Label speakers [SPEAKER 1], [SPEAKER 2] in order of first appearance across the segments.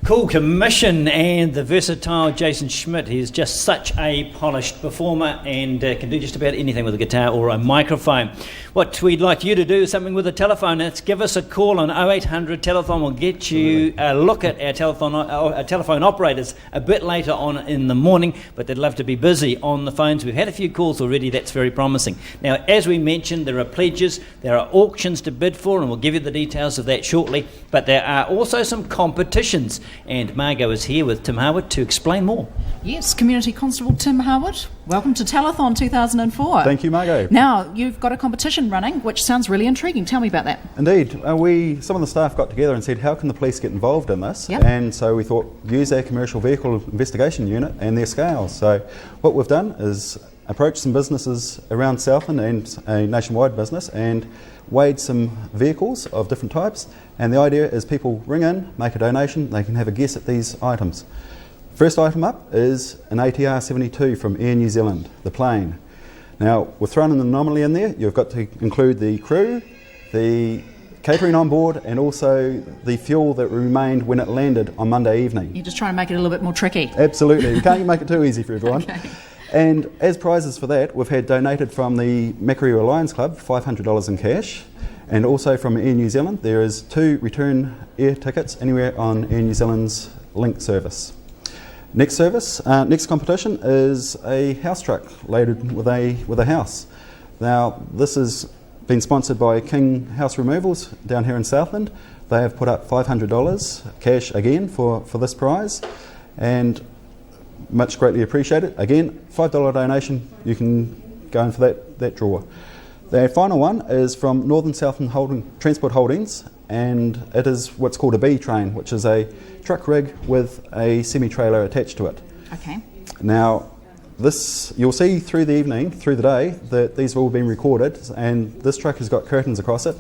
[SPEAKER 1] Cool commission, and the versatile Jason Schmidt. He's just such a polished performer and can do just about anything with a guitar or a microphone. What we'd like you to do is something with a telephone. Let's give us a call on 0800 Telethon. We'll get you a look at our telephone operators a bit later on in the morning, but they'd love to be busy on the phones. We've had a few calls already. That's very promising. Now, as we mentioned, there are pledges, there are auctions to bid for, and we'll give you the details of that shortly, but there are also some competitions. And Margot is here with Tim Harwood to explain more.
[SPEAKER 2] Yes, Community Constable Tim Harwood. Welcome to Telethon 2004.
[SPEAKER 3] Thank you, Margot.
[SPEAKER 2] Now, you've got a competition running, which sounds really intriguing. Tell me about that.
[SPEAKER 3] Indeed. Some of the staff got together and said, how can the police get involved in this?
[SPEAKER 2] Yep.
[SPEAKER 3] And so we thought, use our commercial vehicle investigation unit and their scales. So what we've done is approach some businesses around Southland and a nationwide business and weighed some vehicles of different types, and the idea is people ring in, make a donation, they can have a guess at these items. First item up is an ATR 72 from Air New Zealand, the plane. Now, we've thrown an anomaly in there. You've got to include the crew, the catering on board, and also the fuel that remained when it landed on Monday evening.
[SPEAKER 2] You're just trying to make it a little bit more tricky.
[SPEAKER 3] Absolutely. We can't make it too easy for everyone.
[SPEAKER 2] Okay.
[SPEAKER 3] And as prizes for that, we've had donated from the Makariri Lions Club $500 in cash, and also from Air New Zealand there is 2 return air tickets anywhere on Air New Zealand's Link service. Next competition is a house truck loaded with a house. Now, this has been sponsored by King House Removals down here in Southland. They have put up $500 cash again for this prize, and much greatly appreciated. Again, $5 donation, you can go in for that draw. The final one is from Northern Southland Transport Holdings, and it is what's called a B train, which is a truck rig with a semi-trailer attached to it.
[SPEAKER 2] Okay.
[SPEAKER 3] Now, this you'll see through the evening, through the day, that these have all been recorded, and this truck has got curtains across it.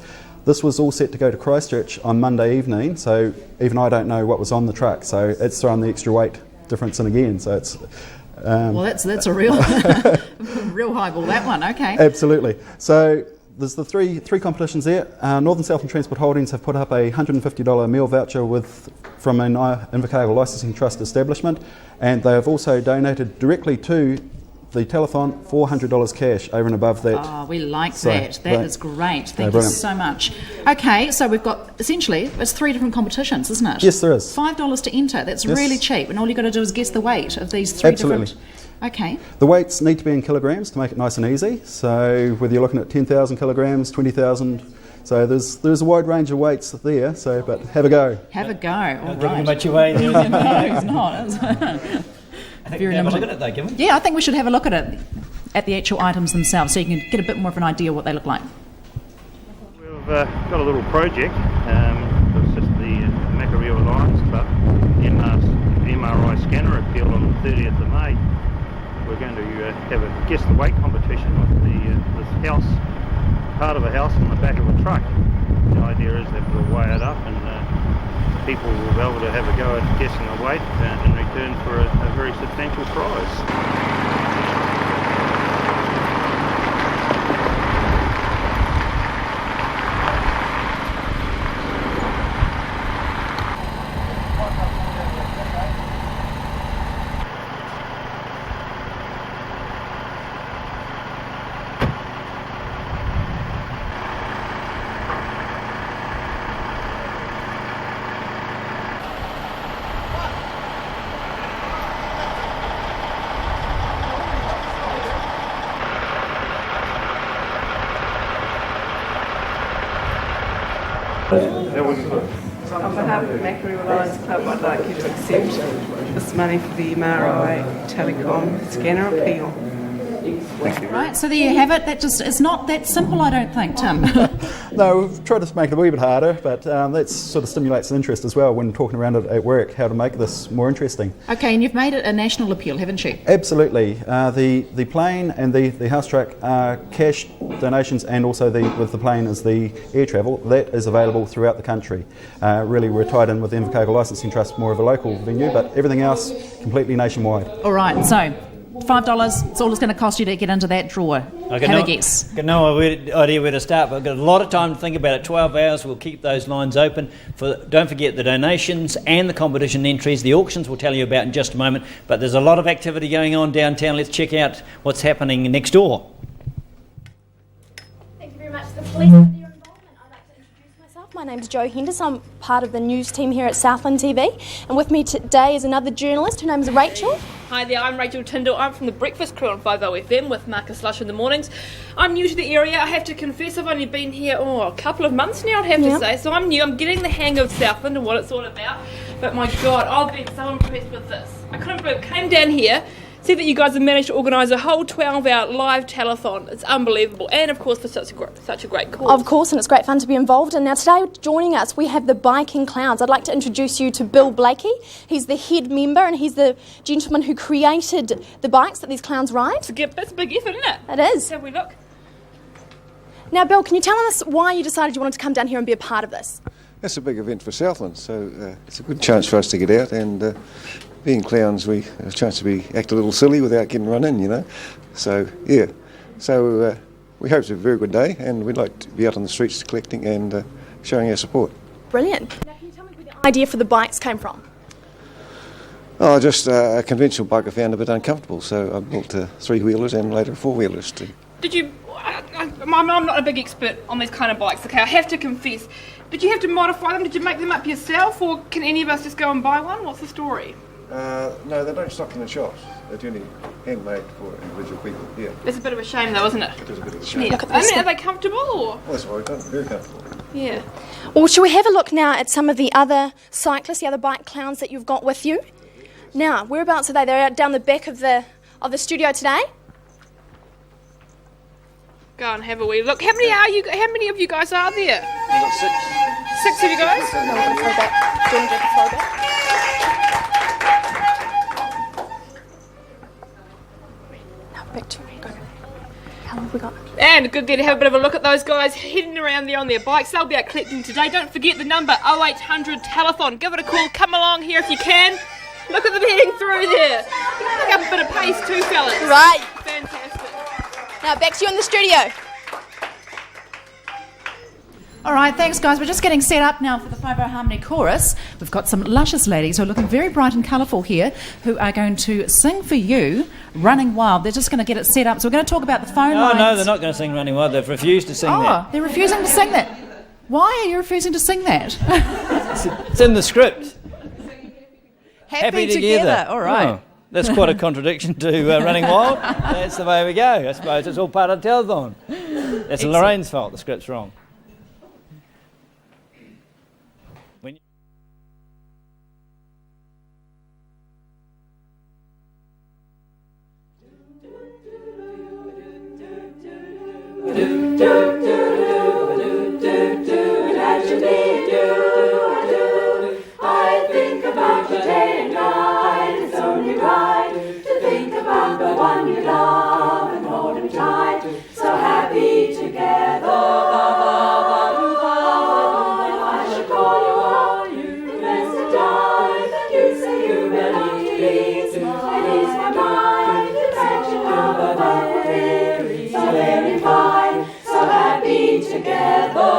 [SPEAKER 3] This was all set to go to Christchurch on Monday evening, so even I don't know what was on the truck, so it's thrown the extra weight difference in again. So it's
[SPEAKER 2] well, that's a real real highball, that one. Okay.
[SPEAKER 3] Absolutely. So there's the three competitions there. Northern Southland Transport Holdings have put up a $150 meal voucher from an Invercargill Licensing Trust establishment, and they have also donated directly to the Telethon $400 cash over and above that.
[SPEAKER 2] Oh, we like that. That is great. Thank you so much. Okay, so we've got, essentially, it's 3 different competitions, isn't it?
[SPEAKER 3] Yes, there is.
[SPEAKER 2] $5 to enter. That's really cheap, and all you've got to do is guess the weight of these 3 different... Okay.
[SPEAKER 3] The weights need to be in kilograms to make it nice and easy. So whether you're looking at 10,000 kilograms, 20,000... So there's a wide range of weights there, but have a go.
[SPEAKER 2] Have a go, all
[SPEAKER 1] Not
[SPEAKER 2] right.
[SPEAKER 1] giving much away there.
[SPEAKER 2] No, it's not.
[SPEAKER 1] I think we have a look at it though, Kevin.
[SPEAKER 2] Yeah, I think we should have a look at it, at the actual items themselves, so you can get a bit more of an idea what they look like.
[SPEAKER 4] We've got a little project. It's just the Makariri Lions Club MRI scanner appeal on the 30th of May. We're going to have a guess the weight competition with this house, part of a house on the back of a truck. The idea is that we'll weigh it up and people will be able to have a go at guessing the weight in return for a very substantial prize.
[SPEAKER 5] On behalf of the Makariri Lions Club, I'd like you to accept this money for the MRI telecom scanner appeal.
[SPEAKER 2] Right, so there you have it. It's not that simple, I don't think, Tim.
[SPEAKER 3] No, we've tried to make it a wee bit harder, but that sort of stimulates an interest as well when talking around it at work, how to make this more interesting.
[SPEAKER 2] Okay, and you've made it a national appeal, haven't you?
[SPEAKER 3] Absolutely. The plane and the house truck are cash donations, and also with the plane is the air travel. That is available throughout the country. Really, we're tied in with the Invercargill Licensing Trust, more of a local venue, but everything else completely nationwide.
[SPEAKER 2] All right, so $5, it's all it's going to cost you to get into that drawer. Have a guess.
[SPEAKER 1] Got no idea where to start, but I've got a lot of time to think about it. 12 hours, we'll keep those lines open. Don't forget the donations and the competition entries. The auctions we'll tell you about in just a moment, but there's a lot of activity going on downtown. Let's check out what's happening next door.
[SPEAKER 6] Thank you very much to the police for their involvement. I'd like to introduce myself. My name's Jo Henderson. I'm part of the news team here at Southland TV, and with me today is another journalist. Her name's Rachel.
[SPEAKER 7] Hi there, I'm Rachel Tyndall. I'm from the Breakfast Crew on 50FM with Marcus Lush in the mornings. I'm new to the area. I have to confess I've only been here a couple of months now, I'd have to say. So I'm new. I'm getting the hang of Southland and what it's all about. But my God, I've been so impressed with this. I couldn't believe it. Came down here, see that you guys have managed to organise a whole 12-hour live telethon. It's unbelievable. And, of course, for such a great cause.
[SPEAKER 6] Of course, and it's great fun to be involved in. Now, today, joining us, we have the Biking Clowns. I'd like to introduce you to Bill Blakey. He's the head member, and he's the gentleman who created the bikes that these clowns ride.
[SPEAKER 7] That's a big effort, isn't it?
[SPEAKER 6] It is.
[SPEAKER 7] Have we look?
[SPEAKER 6] Now, Bill, can you tell us why you decided you wanted to come down here and be a part of this?
[SPEAKER 8] It's a big event for Southland, so it's a good chance for us to get out and... being clowns, we have a chance to act a little silly without getting run in, you know. So, yeah. So, we hope it's a very good day, and we'd like to be out on the streets collecting and showing our support.
[SPEAKER 6] Brilliant. Now, can you tell me where the idea for the bikes came from?
[SPEAKER 8] Oh, just a conventional bike I found a bit uncomfortable, so I built three-wheelers and later four-wheelers too.
[SPEAKER 7] Did you... I'm not a big expert on these kind of bikes, okay? I have to confess. Did you have to modify them? Did you make them up yourself, or can any of us just go and buy one? What's the story?
[SPEAKER 8] No, they don't stock in the shops. They're generally handmade for individual people, yeah.
[SPEAKER 7] It's a bit of a shame though, isn't it?
[SPEAKER 8] It is a bit of a shame.
[SPEAKER 6] Look at this.
[SPEAKER 7] Are they comfortable or?
[SPEAKER 8] Well, that's what we've done, very comfortable.
[SPEAKER 7] Yeah.
[SPEAKER 6] Well, shall we have a look now at some of the other cyclists, the other bike clowns that you've got with you? Now, whereabouts are they? They're out down the back of the studio today.
[SPEAKER 7] Go and have a wee look. How many of you guys are there?
[SPEAKER 8] We've got six.
[SPEAKER 7] 6 of you guys?
[SPEAKER 6] No, I'm going to throw back. Do you want to do the throwback? Back to me. Go. How long have we got?
[SPEAKER 7] And good there to have a bit of a look at those guys heading around there on their bikes. They'll be out collecting today. Don't forget the number 0800 Telethon. Give it a call. Come along here if you can. Look at them heading through there. Pick up a bit of pace too, fellas.
[SPEAKER 6] Right.
[SPEAKER 7] Fantastic.
[SPEAKER 6] Now back to you in the studio.
[SPEAKER 2] All right, thanks, guys. We're just getting set up now for the 5 Harmony Chorus. We've got some luscious ladies who are looking very bright and colourful here who are going to sing for you Running Wild. They're just going to get it set up. So we're going to talk about the phone lines.
[SPEAKER 1] No, they're not going to sing Running Wild. They've refused to sing that.
[SPEAKER 2] Oh, they're refusing to sing that. Why are you refusing to sing that?
[SPEAKER 1] It's in the script.
[SPEAKER 2] Happy together. All right.
[SPEAKER 1] Oh, that's quite a contradiction to Running Wild. That's the way we go. I suppose it's all part of Telethon. That's Lorraine's fault. The script's wrong.
[SPEAKER 9] I think about you day and night. It's only right to think about the one you love and hold him tight. So happy together. If I should call you the best to die, then you say you belong to me. And ease my mind. Imagine how the fun would be. So very fine. So happy together.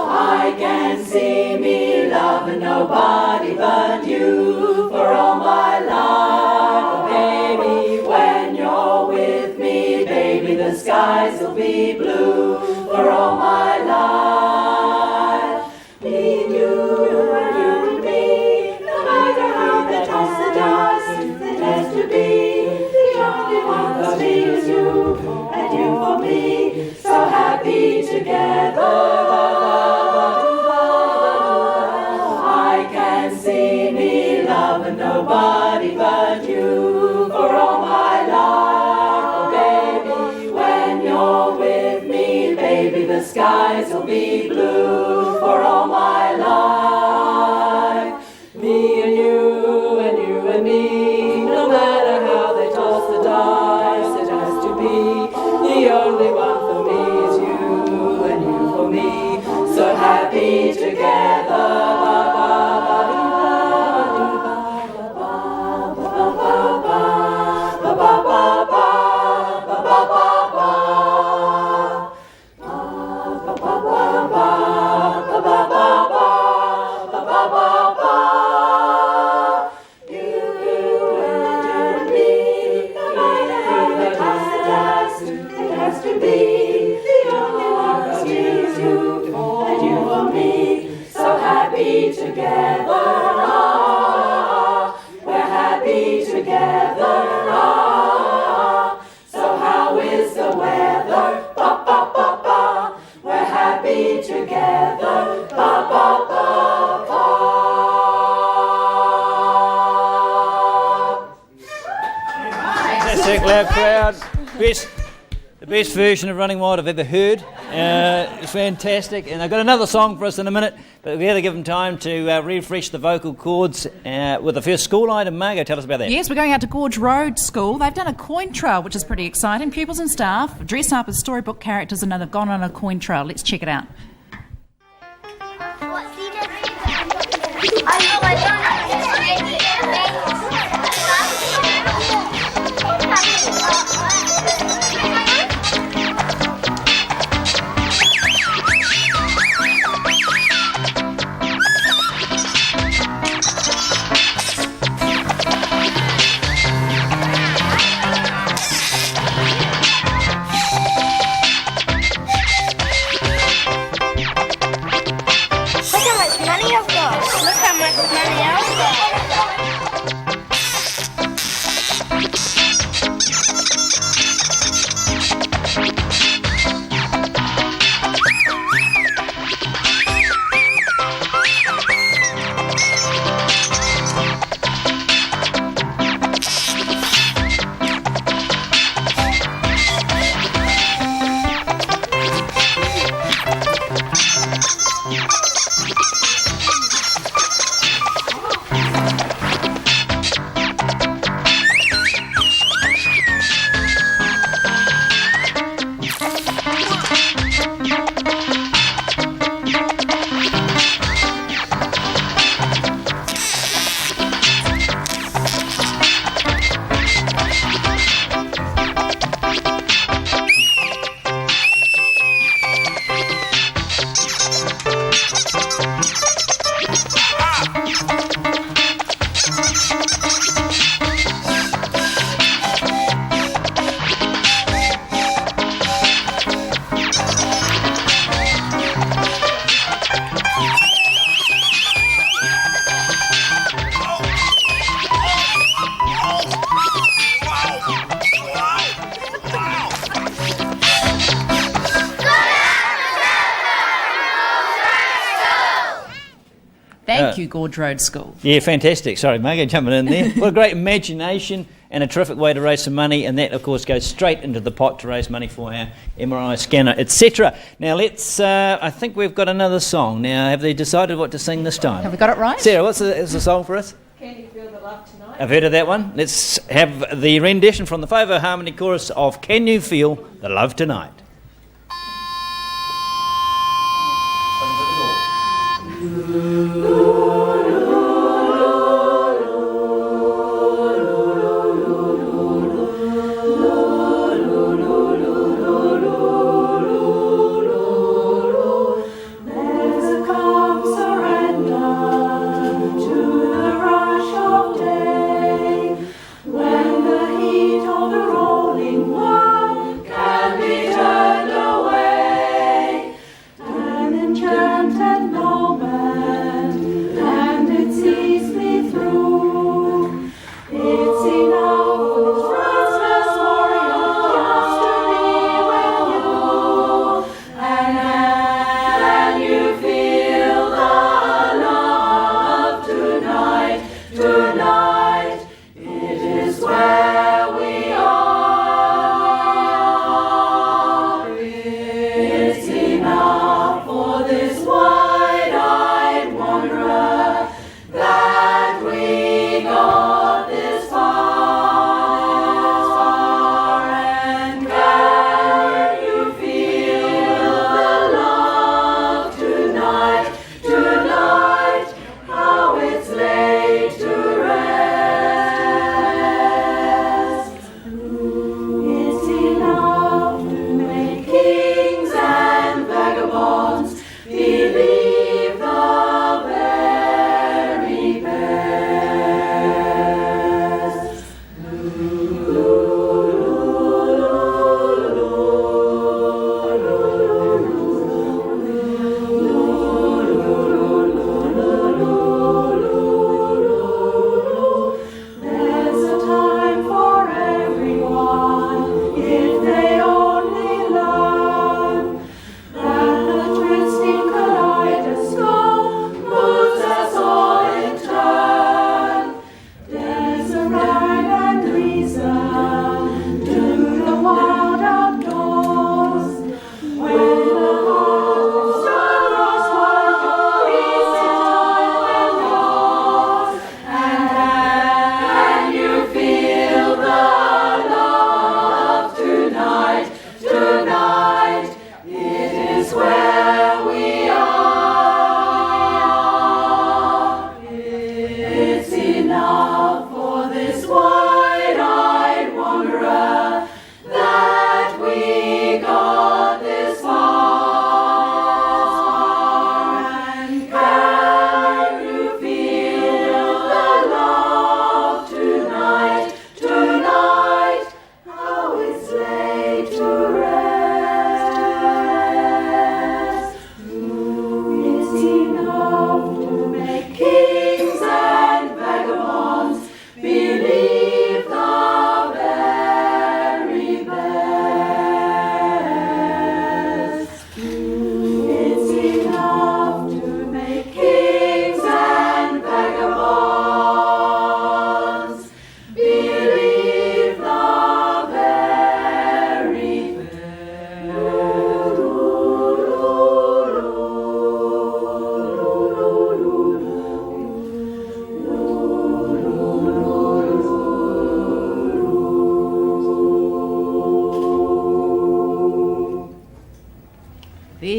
[SPEAKER 9] I can see me loving nobody but you for all my life. Baby, when you're with me, baby, the skies will be blue for all my life. Me and you and me, no matter how they toss the dice, it has to be the only one for me is you, and you for me, so happy together. I can see me loving nobody but you for all my life. Baby, when you're with me, baby, the skies will be blue. together. Ah, we're happy together. Ah, so how is the weather? Ba ba ba ba. We're happy together. Ba ba ba ba.
[SPEAKER 1] Fantastic, loud crowd. The best version of Running Wild I've ever heard. It's fantastic. And I've got another song for us in a minute, but we've got to give them time to refresh the vocal cords with the first school item. Margo, tell us about that.
[SPEAKER 2] Yes, we're going out to Gorge Road School. They've done a coin trail, which is pretty exciting. Pupils and staff dress up as storybook characters and they've gone on a coin trail. Let's check it out. Thank you, Gorge Road School.
[SPEAKER 1] Yeah, fantastic. Sorry, Margo, jumping in there. What a great imagination and a terrific way to raise some money, and that, of course, goes straight into the pot to raise money for our MRI scanner, etc. Now, let's... I think we've got another song. Now, have they decided what to sing this time?
[SPEAKER 2] Have we got it right?
[SPEAKER 1] Sarah, what's the song for us?
[SPEAKER 5] Can you feel the love tonight?
[SPEAKER 1] I've heard of that one. Let's have the rendition from the Favo Harmony Chorus of Can You Feel the Love Tonight?
[SPEAKER 9] When the heat of the rolling world can be turned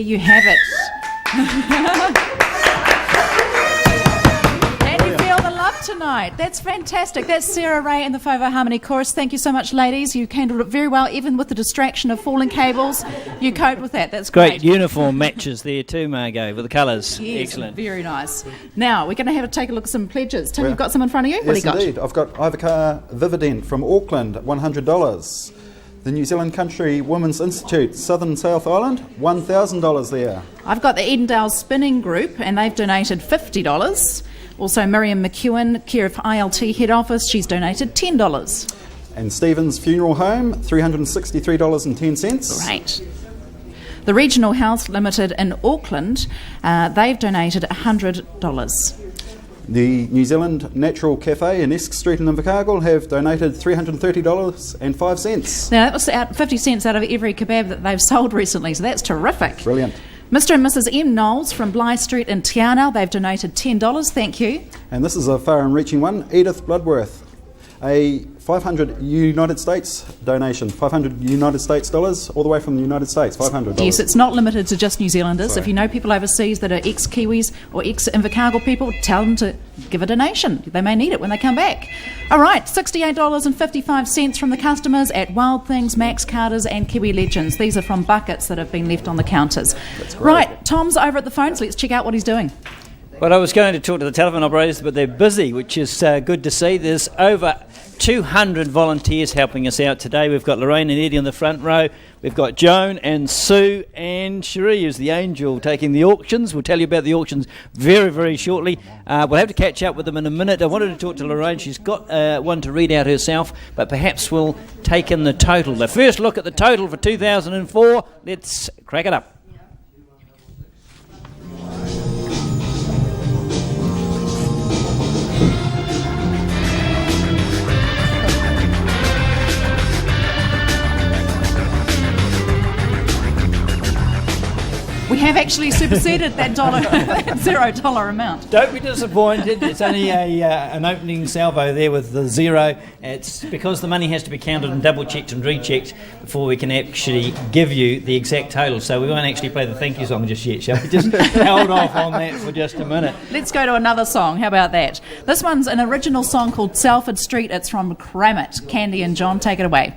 [SPEAKER 2] you have it. And you feel the love tonight. That's fantastic. That's Sarah Ray and the 5 Harmony Chorus. Thank you so much, ladies. You handled it very well, even with the distraction of falling cables. You coped with that. That's
[SPEAKER 1] Great uniform matches there too, Margot, with the colours.
[SPEAKER 2] Yes,
[SPEAKER 1] Excellent.
[SPEAKER 2] very nice. Now, we're going to have to take a look at some pledges. Tim,
[SPEAKER 3] Well,
[SPEAKER 2] you've got some in front of you? What
[SPEAKER 3] Yes,
[SPEAKER 2] do you got?
[SPEAKER 3] indeed. I've got Ivicar Vivident from Auckland, $100. The New Zealand Country Women's Institute, Southern South Island, $1,000 there.
[SPEAKER 2] I've got the Edendale Spinning Group, and they've donated $50. Also, Miriam McEwen, care of ILT Head Office, she's donated $10.
[SPEAKER 3] And Stevens Funeral Home, $363.10.
[SPEAKER 2] Great. The Regional Health Limited in Auckland, they've donated $100.
[SPEAKER 3] The New Zealand Natural Cafe in Esk Street in Invercargill have donated $330.05.
[SPEAKER 2] Now, that was 50 cents out of every kebab that they've sold recently, so that's terrific.
[SPEAKER 3] Brilliant.
[SPEAKER 2] Mr. and Mrs. M. Knowles from Bly Street in Te Anau, they've donated $10. Thank you.
[SPEAKER 3] And this is a far and reaching one. Edith Bloodworth, a 500 United States donation, 500 United States dollars, all the way from the United States, $500.
[SPEAKER 2] Yes, it's not limited to just New Zealanders.
[SPEAKER 3] Sorry.
[SPEAKER 2] If you know people overseas that are ex-Kiwis or ex-Invercargill people, tell them to give a donation. They may need it when they come back. All right, $68.55 from the customers at Wild Things, Max Carter's and Kiwi Legends. These are from buckets that have been left on the counters.
[SPEAKER 3] That's great.
[SPEAKER 2] Right, Tom's over at the phone, so let's check out what he's doing.
[SPEAKER 1] Well, I was going to talk to the telephone operators, but they're busy, which is good to see. There's over 200 volunteers helping us out today. We've got Lorraine and Eddie on the front row. We've got Joan and Sue and Cherie is the angel taking the auctions. We'll tell you about the auctions very, very shortly. We'll have to catch up with them in a minute. I wanted to talk to Lorraine. She's got one to read out herself, but perhaps we'll take in the total. The first look at the total for 2004. Let's crack it up.
[SPEAKER 2] We have actually superseded that $0 amount.
[SPEAKER 1] Don't be disappointed. It's only an opening salvo there with the zero. It's because the money has to be counted and double-checked and rechecked before we can actually give you the exact total. So we won't actually play the thank you song just yet, shall we? Just hold off on that for just a minute.
[SPEAKER 2] Let's go to another song. How about that? This one's an original song called Salford Street. It's from Cramit. Candy and John, take it away.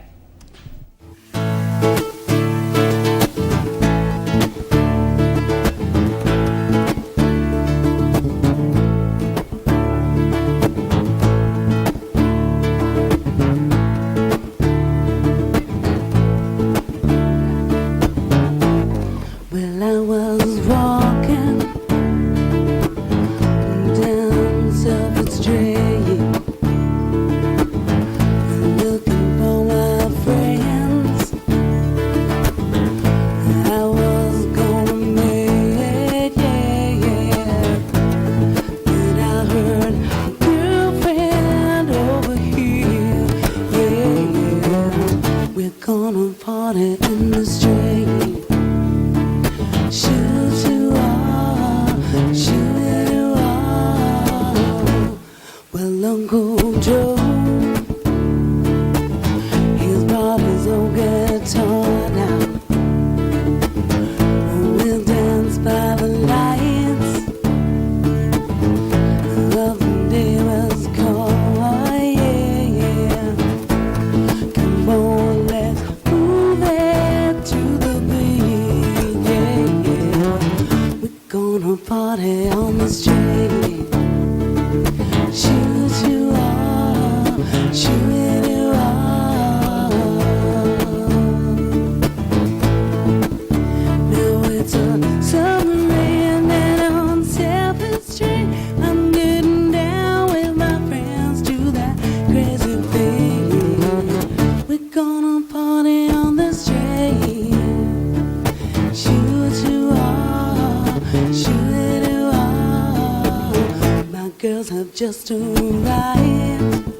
[SPEAKER 9] Just arrived.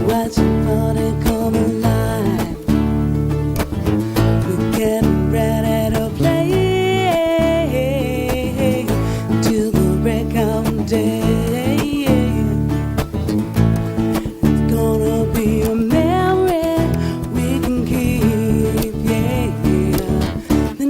[SPEAKER 9] Watch your body come alive. We're getting ready to play till the break of day. It's gonna be a memory we can keep. The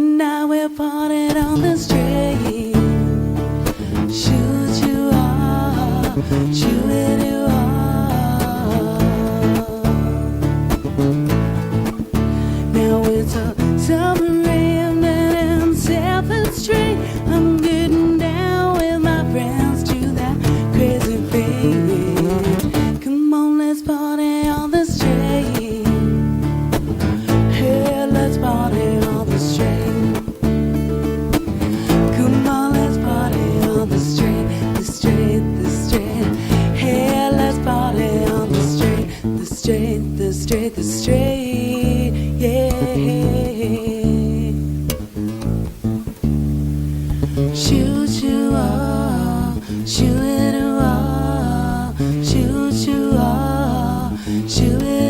[SPEAKER 9] oh, shoo it oh, shoo shoo oh, shoo it